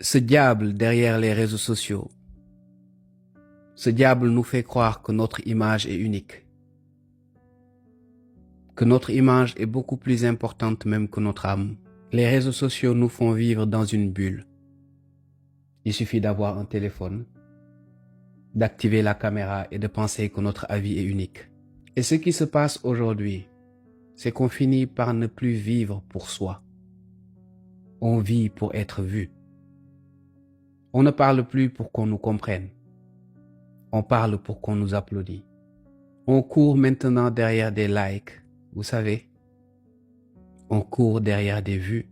Ce diable derrière les réseaux sociaux, ce diable nous fait croire que notre image est unique, que notre image est beaucoup plus importante même que notre âme. Les réseaux sociaux nous font vivre dans une bulle. Il suffit d'avoir un téléphone, d'activer la caméra et de penser que notre avis est unique. Et ce qui se passe aujourd'hui, c'est qu'on finit par ne plus vivre pour soi. On vit pour être vu. On ne parle plus pour qu'on nous comprenne. On parle pour qu'on nous applaudisse. On court maintenant derrière des likes, vous savez. On court derrière des vues,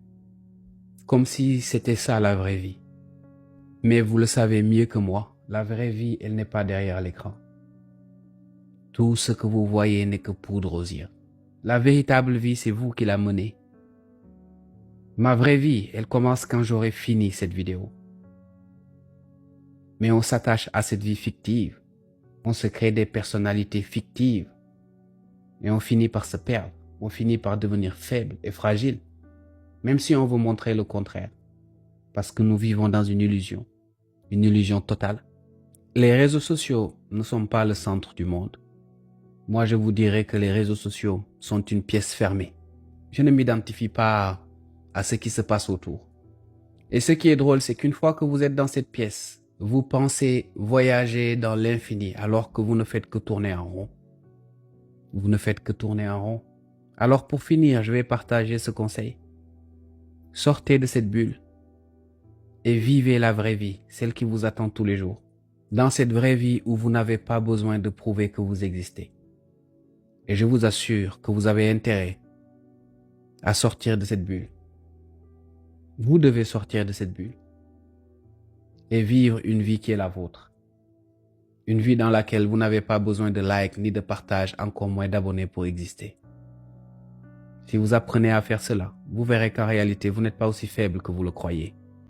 comme si c'était ça la vraie vie. Mais vous le savez mieux que moi, la vraie vie, elle n'est pas derrière l'écran. Tout ce que vous voyez n'est que poudre aux yeux. La véritable vie, c'est vous qui la menez. Ma vraie vie, elle commence quand j'aurai fini cette vidéo. Mais on s'attache à cette vie fictive. On se crée des personnalités fictives. Et on finit par se perdre. On finit par devenir faible et fragile. Même si on veut montrer le contraire. Parce que nous vivons dans une illusion totale. Les réseaux sociaux ne sont pas le centre du monde. Moi, je vous dirais que les réseaux sociaux sont une pièce fermée. Je ne m'identifie pas à ce qui se passe autour. Et ce qui est drôle, c'est qu'une fois que vous êtes dans cette pièce, vous pensez voyager dans l'infini alors que vous ne faites que tourner en rond. Vous ne faites que tourner en rond. Alors pour finir, je vais partager ce conseil. Sortez de cette bulle et vivez la vraie vie, celle qui vous attend tous les jours. Dans cette vraie vie où vous n'avez pas besoin de prouver que vous existez. Et je vous assure que vous avez intérêt à sortir de cette bulle. Vous devez sortir de cette bulle et vivre une vie qui est la vôtre. Une vie dans laquelle vous n'avez pas besoin de likes ni de partage, encore moins d'abonnés pour exister. Si vous apprenez à faire cela, vous verrez qu'en réalité, vous n'êtes pas aussi faible que vous le croyez.